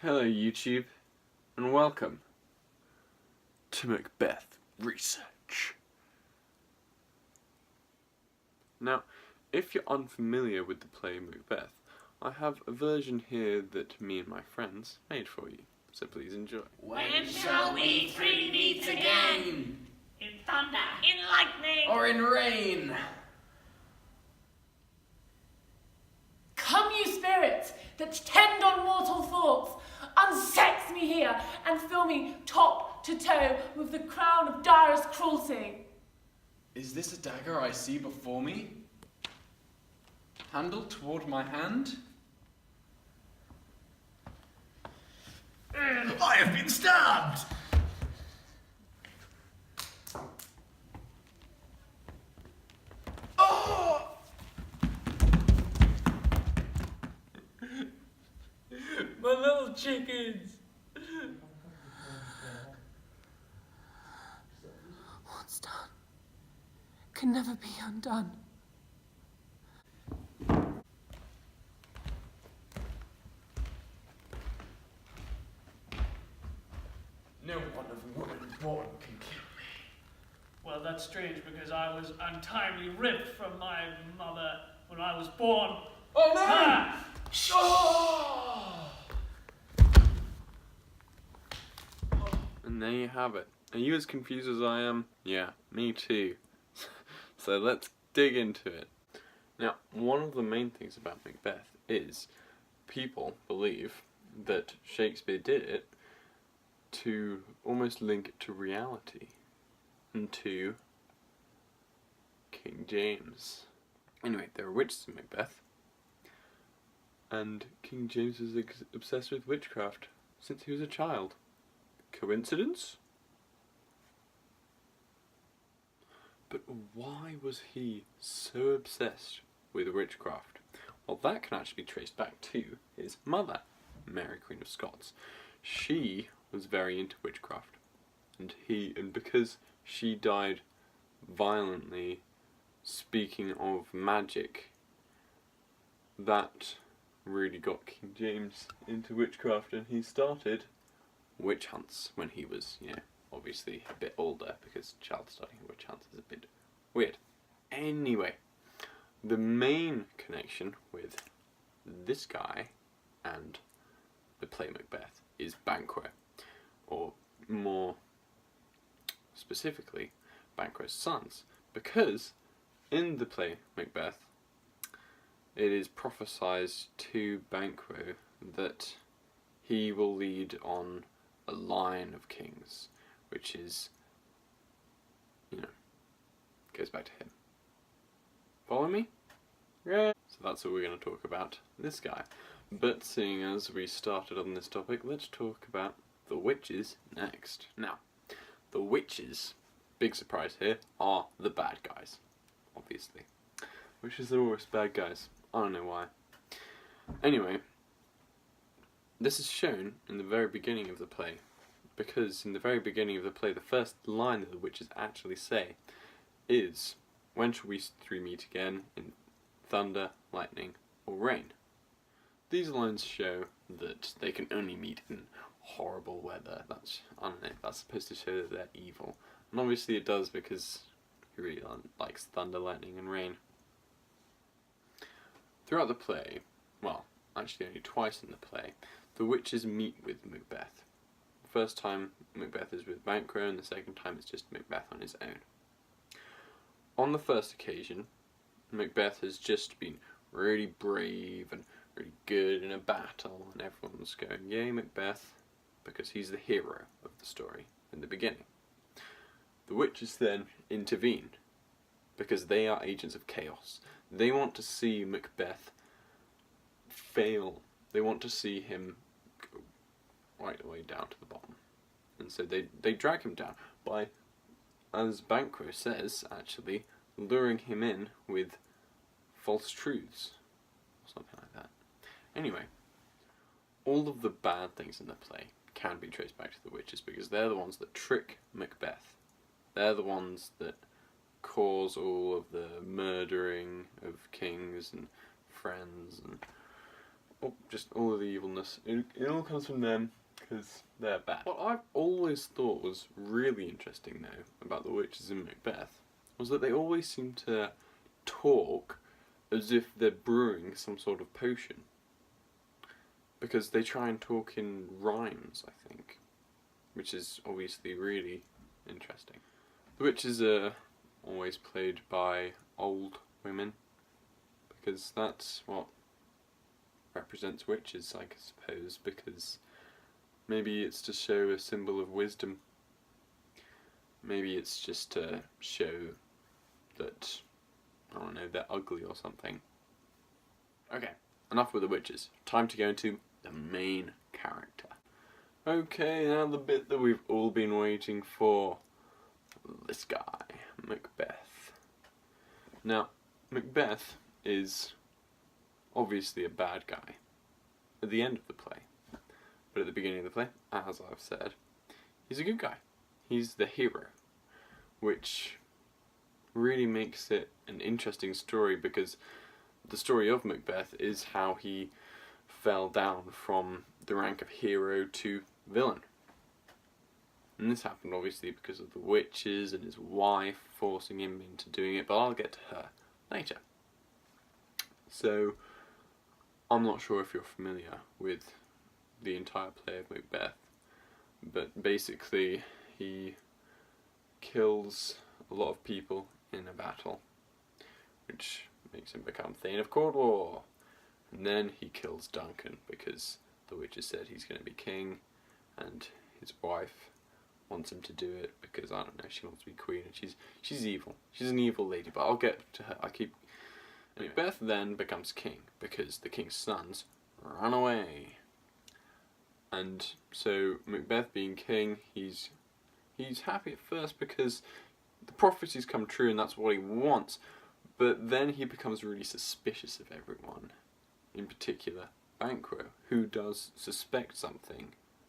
Hello YouTube, and welcome to Macbeth Research. Now, if you're unfamiliar with the play Macbeth, I have a version here that me and my friends made for you, so please enjoy. When shall we three meet again? In thunder, in lightning, Or in rain? Come, you spirits that tend on mortal thoughts, unsex me here and fill me top to toe with the crown of direst cruelty. Is this a dagger I see before me? Handle toward my hand? I have been stabbed! Oh! my little chickens. What's done can never be undone. No one of woman born can kill me. Well, that's strange because I was untimely ripped from my mother when I was born. Oh no! Ah! Oh! And there you have it. Are you as confused as I am? Yeah, me too. So let's dig into it. Now, one of the main things about Macbeth is people believe that Shakespeare did it to almost link it to reality and to King James. Anyway, there are witches in Macbeth, and King James was obsessed with witchcraft since he was a child. Coincidence? But why was he so obsessed with witchcraft? Well, that can actually be traced back to his mother, Mary, Queen of Scots. She was very into witchcraft, and because she died violently speaking of magic, that really got King James into witchcraft, and he started witch hunts when he was, obviously a bit older, because child starting witch hunts is a bit weird. Anyway, the main connection with this guy and the play Macbeth is Banquo, or more specifically, Banquo's sons, because in the play Macbeth, it is prophesied to Banquo that he will lead on a line of kings, which is, goes back to him. Follow me? Yeah. So that's what we're going to talk about, this guy. But seeing as we started on this topic, let's talk about the witches next. Now, the witches, big surprise here, are the bad guys, obviously. Witches are always bad guys. I don't know why. Anyway, this is shown in the very beginning of the play, because in the very beginning of the play, the first line that the witches actually say is, "When shall we three meet again in thunder, lightning, or rain?" These lines show that they can only meet in horrible weather. That's supposed to show that they're evil. And obviously it does, because he really likes thunder, lightning, and rain. Throughout the play, well, actually only twice in the play, the witches meet with Macbeth. The first time Macbeth is with Banquo, and the second time it's just Macbeth on his own. On the first occasion, Macbeth has just been really brave and really good in a battle, and everyone's going, "Yay, Macbeth," because he's the hero of the story in the beginning. The witches then intervene, because they are agents of chaos. They want to see Macbeth fail. They want to see him go right the way down to the bottom. And so they drag him down by, as Banquo says, actually, luring him in with false truths. Something like that. Anyway, all of the bad things in the play can be traced back to the witches, because they're the ones that trick Macbeth. They're the ones that cause all of the murdering of kings and friends and just all of the evilness. It all comes from them because they're bad. What I've always thought was really interesting though about the witches in Macbeth was that they always seem to talk as if they're brewing some sort of potion. Because they try and talk in rhymes, I think, which is obviously really interesting. The witches are always played by old women, because that's what represents witches, I suppose, because maybe it's to show a symbol of wisdom. Maybe it's just to show that, I don't know, they're ugly or something. Okay, enough with the witches. Time to go into the main character. Okay, now the bit that we've all been waiting for. This guy, Macbeth. Now, Macbeth is obviously a bad guy at the end of the play. But at the beginning of the play, as I've said, he's a good guy. He's the hero, which really makes it an interesting story because the story of Macbeth is how he fell down from the rank of hero to villain. And this happened obviously because of the witches and his wife forcing him into doing it, but I'll get to her later. So, I'm not sure if you're familiar with the entire play of Macbeth, but basically he kills a lot of people in a battle, which makes him become Thane of Cornwall. And then he kills Duncan because the witches said he's going to be king, and his wife wants him to do it because, I don't know, she wants to be queen, and she's evil. She's an evil lady, but I'll get to her. Macbeth then becomes king because the king's sons run away. And so Macbeth being king, he's happy at first because the prophecies come true and that's what he wants. But then he becomes really suspicious of everyone. In particular, Banquo, who does suspect something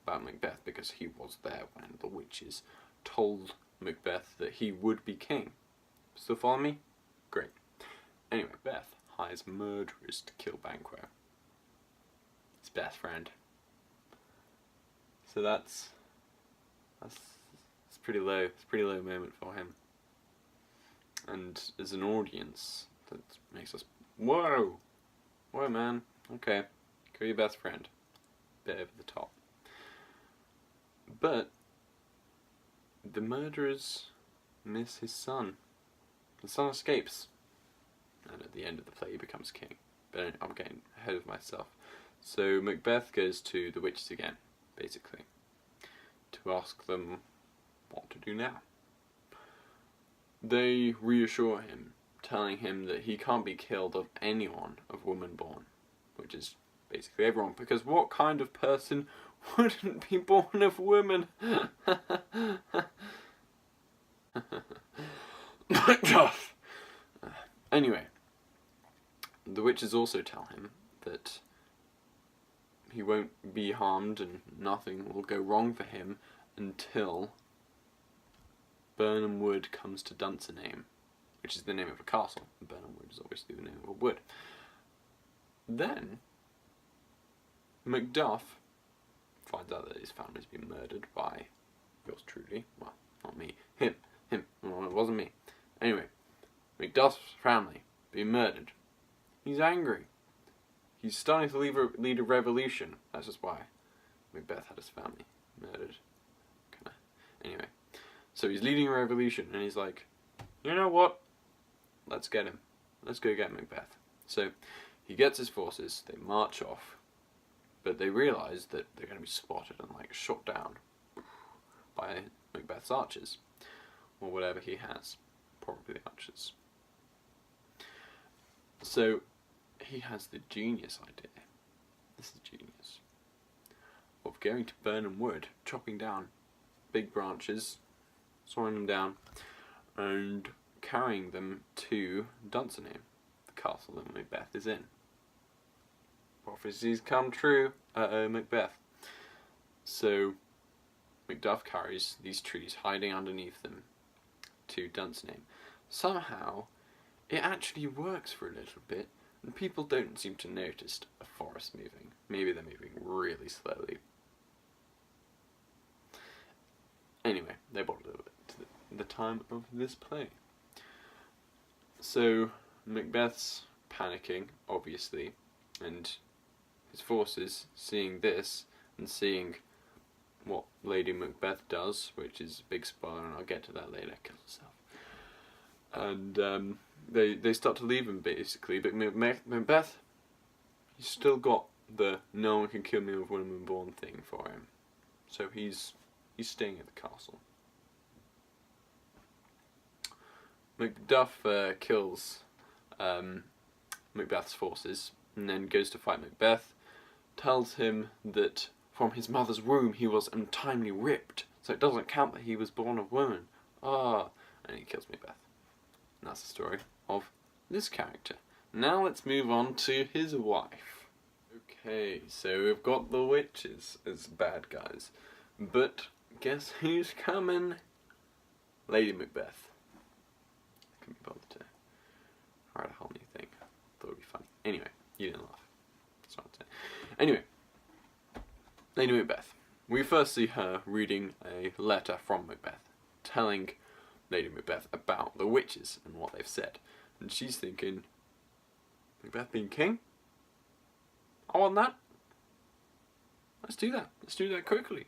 about Macbeth because he was there when the witches told Macbeth that he would be king. Still follow me? Great. Anyway, Macbeth hires murderers to kill Banquo, his best friend. So that's pretty low. It's a pretty low moment for him. And as an audience, that makes us, whoa, man, okay, kill your best friend. Bit over the top. But the murderers miss his son. The son escapes, and at the end of the play he becomes king. But I'm getting ahead of myself. So Macbeth goes to the witches again, basically, to ask them what to do now. They reassure him, telling him that he can't be killed of anyone of woman born, which is basically everyone, because what kind of person wouldn't be born of women? Anyway, the witches also tell him that he won't be harmed and nothing will go wrong for him until Burnham Wood comes to Dunsinane, which is the name of a castle. Burnham Wood is obviously the name of a wood. Then Macduff finds out that his family's been murdered by yours truly. Well, not me. Him. Well, it wasn't me. Anyway, Macduff's family being murdered. He's angry. He's starting to lead a revolution. That's just why Macbeth had his family murdered. Anyway, so he's leading a revolution, and he's like, you know what? Let's get him. Let's go get Macbeth. So he gets his forces. They march off, but they realise that they're going to be spotted and shot down by Macbeth's archers, or whatever he has, probably the archers. So he has the genius idea. This is genius. Of going to Burnham Wood, chopping down big branches, sawing them down, and carrying them to Dunsinane, the castle that Macbeth is in. Prophecies come true. Macbeth. So Macduff carries these trees, hiding underneath them, to Dunsinane. Somehow, it actually works for a little bit, And people don't seem to notice a forest moving. Maybe they're moving really slowly. Anyway, they brought it over to the time of this play. So Macbeth's panicking, obviously, and his forces seeing this and seeing what Lady Macbeth does, which is a big spoiler, and I'll get to that later, kills herself. And they start to leave him, basically, but Macbeth, he's still got the no one can kill me with woman born thing for him. So he's staying at the castle. Macduff kills Macbeth's forces and then goes to fight Macbeth, tells him that from his mother's womb he was untimely ripped, so it doesn't count that he was born of woman. And he kills Macbeth. And that's the story of this character. Now let's move on to his wife. Okay, so we've got the witches as bad guys, but guess who's coming? Lady Macbeth. Couldn't be bothered to write a whole new thing. Thought it'd be funny. Anyway, you didn't laugh. That's what I'm saying. Anyway, Lady Macbeth. We first see her reading a letter from Macbeth, telling Lady Macbeth about the witches and what they've said. And she's thinking, Macbeth being king? I want that. Let's do that. Let's do that quickly.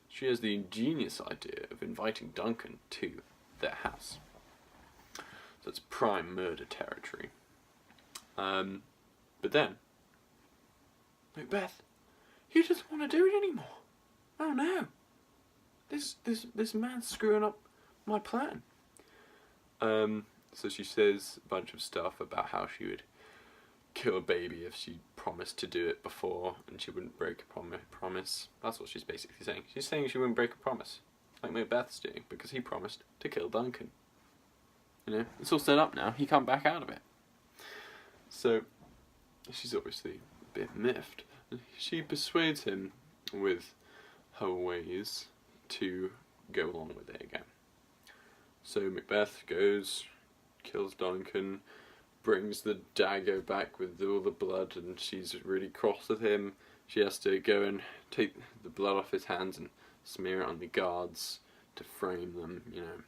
She has the ingenious idea of inviting Duncan to their house. So it's prime murder territory. But then, Macbeth, he doesn't want to do it anymore. Oh no. This man's screwing up my plan. So she says a bunch of stuff about how she would kill a baby if she promised to do it before, and she wouldn't break a promise. That's what she's basically saying. She's saying she wouldn't break a promise, like Macbeth's doing, because he promised to kill Duncan. You know, it's all set up now. He can't back out of it. So she's obviously a bit miffed. She persuades him with her ways to go along with it again. So Macbeth goes, kills Duncan, brings the dagger back with all the blood, and she's really cross with him. She has to go and take the blood off his hands and smear it on the guards to frame them, you know.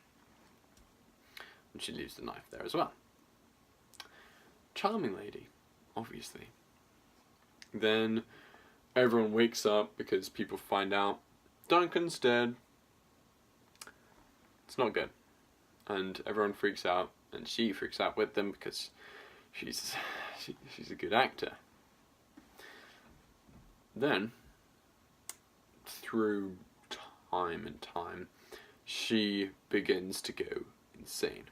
And she leaves the knife there as well. Charming lady, obviously. Then everyone wakes up because people find out Duncan's dead. It's not good. And everyone freaks out, and she freaks out with them because she's a good actor. Then, through time and time, she begins to go insane.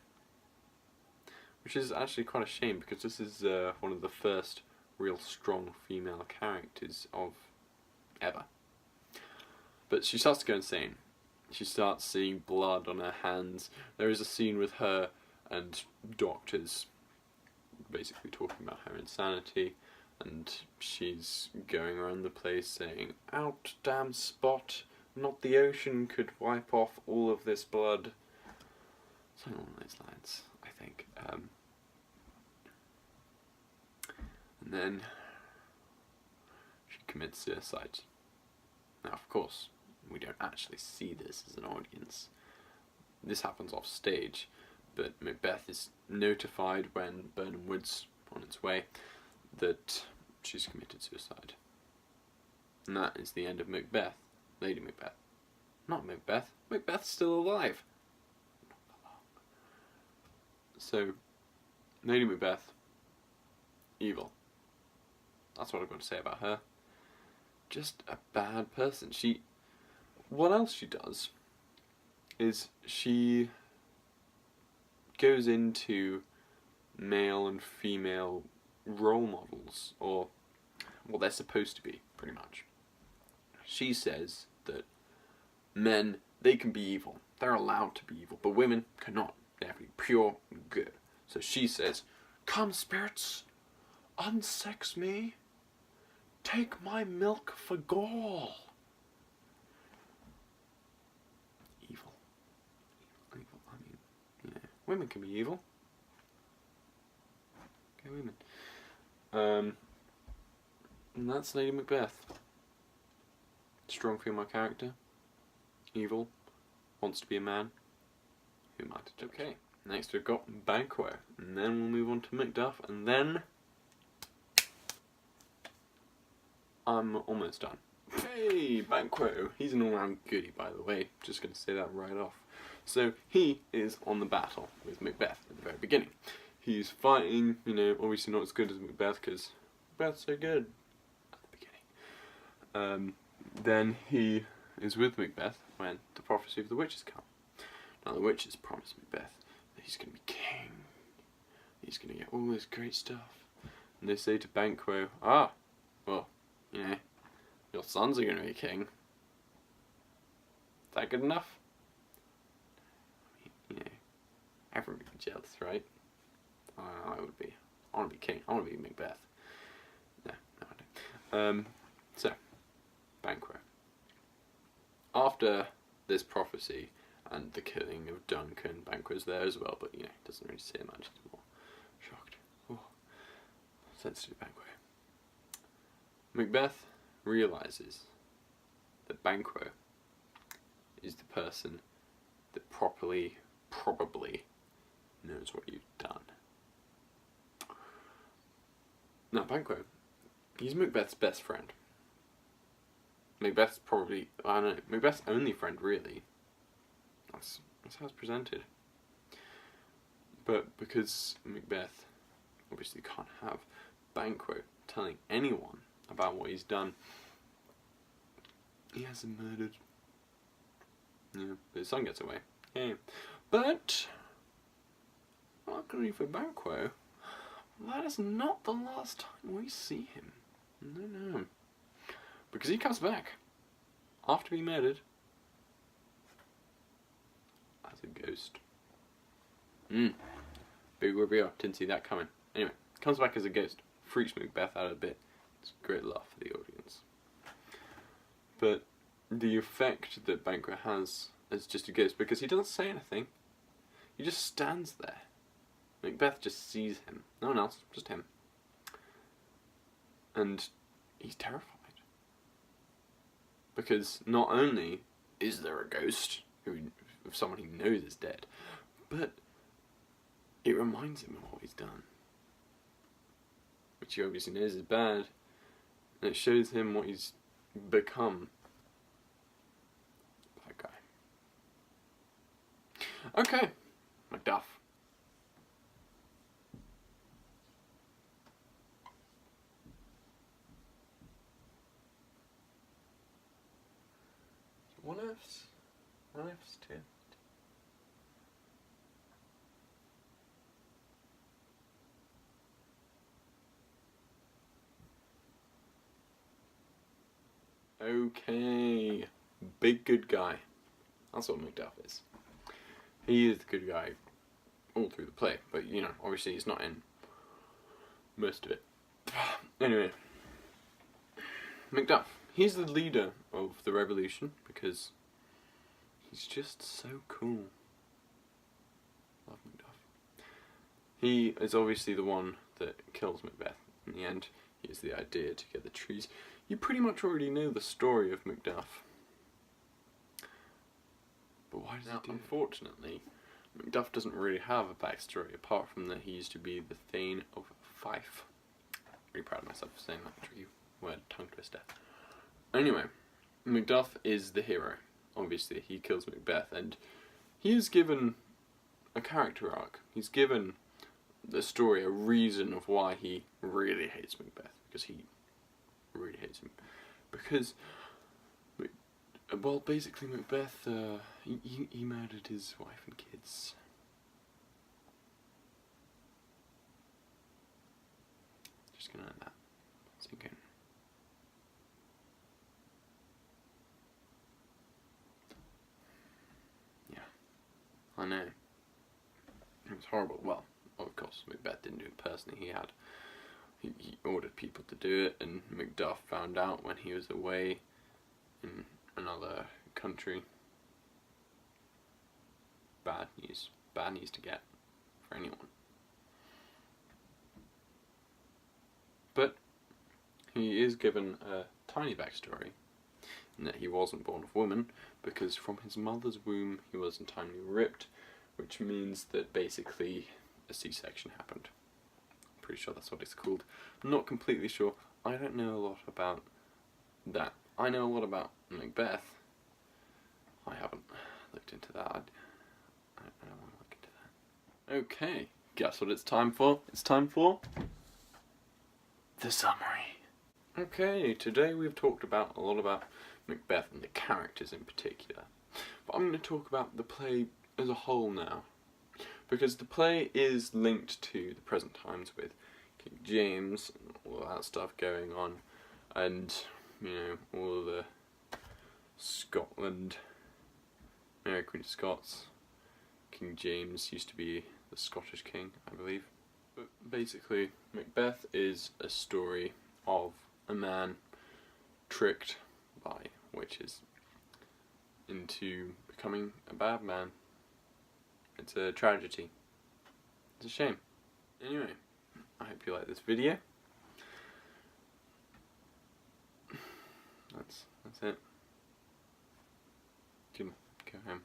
Which is actually quite a shame, because this is one of the first real strong female characters of ever. But she starts to go insane. She starts seeing blood on her hands. There is a scene with her and doctors basically talking about her insanity, and she's going around the place saying, "Out, damn spot, not the ocean could wipe off all of this blood." Something along those lines, I think. And then she commits suicide. Now, of course, we don't actually see this as an audience. This happens off stage, but Macbeth is notified when Birnam Wood's on its way that she's committed suicide. And that is the end of Macbeth. Lady Macbeth. Not Macbeth. Macbeth's still alive. Not for long. So, Lady Macbeth, evil. That's what I've got to say about her. Just a bad person. What else she does is she goes into male and female role models, or what they're supposed to be, pretty much. She says that men, they can be evil. They're allowed to be evil, but women cannot. They have to be pure and good. So she says, "Come, spirits, unsex me. Take my milk for gall." Evil. I mean, women can be evil. Okay, women. And that's Lady Macbeth. Strong female character. Evil. Wants to be a man. Who am I to judge? Okay, next we've got Banquo. And then we'll move on to Macduff. And then... I'm almost done. Hey, Banquo. He's an all-round goodie, by the way. Just going to say that right off. So, he is on the battle with Macbeth at the very beginning. He's fighting, you know, obviously not as good as Macbeth, because Macbeth's so good at the beginning. Then he is with Macbeth when the prophecy of the witches come. Now, the witches promise Macbeth that he's going to be king. He's going to get all this great stuff. And they say to Banquo, well, you know, your sons are going to be king. Is that good enough? You know, everyone would be jealous, right? I would be. I want to be king. I want to be Macbeth. No, I don't. So, Banquo. After this prophecy and the killing of Duncan, Banquo's there as well, but you know, doesn't really say much. He's more shocked. Oh, sensitive Banquo. Macbeth realizes that Banquo is the person that probably knows what you've done. Now, Banquo, he's Macbeth's best friend. Macbeth's probably, I don't know, Macbeth's only friend, really. That's how it's presented. But because Macbeth obviously can't have Banquo telling anyone about what he's done, he has him murdered. Yeah, but his son gets away. Yeah. But, luckily for Banquo, that is not the last time we see him. No. Because he comes back after being murdered as a ghost. Big reveal. Didn't see that coming. Anyway, comes back as a ghost. Freaks Macbeth out a bit. It's a great laugh for the audience. But the effect that Banquo has as just a ghost, because he doesn't say anything. He just stands there. Macbeth just sees him. No one else, just him. And he's terrified. Because not only is there a ghost of someone he knows is dead, but it reminds him of what he's done. Which he obviously knows is bad. And it shows him what he's become. That guy. Okay, Macduff. One F's too. Okay, big good guy. That's what Macduff is. He is the good guy all through the play, but you know, obviously he's not in most of it. Anyway, Macduff. He's the leader of the revolution because he's just so cool. Love Macduff. He is obviously the one that kills Macbeth. In the end, he has the idea to get the trees. You pretty much already know the story of Macduff. But why does he do it? Unfortunately, Macduff doesn't really have a backstory apart from that he used to be the Thane of Fife. Really proud of myself for saying that tricky word, tongue twister. Anyway, Macduff is the hero. Obviously, he kills Macbeth, and he is given a character arc. He's given the story a reason of why he really hates Macbeth, because he really hates him. Because, well, basically Macbeth, he murdered his wife and kids. Just gonna let that sink in. I know. It was horrible. Well, of course, Macbeth didn't do it personally. He ordered people to do it, and Macduff found out when he was away in another country. Bad news. Bad news to get for anyone. But he is given a tiny backstory in that he wasn't born of woman, because from his mother's womb he was untimely ripped, which means that basically a C-section happened. I'm pretty sure that's what it's called. I'm not completely sure. I don't know a lot about that. I know a lot about Macbeth. I haven't looked into that. I don't want to look into that. Okay, guess what it's time for? It's time for the summary. Okay, today we've talked a lot about Macbeth and the characters in particular. But I'm going to talk about the play as a whole now. Because the play is linked to the present times with King James and all that stuff going on. And, you know, all the Scotland, Mary Queen of Scots. King James used to be the Scottish king, I believe. But basically, Macbeth is a story of a man tricked by witches into becoming a bad man. It's a tragedy. It's a shame. Anyway, I hope you like this video. That's it. Go home.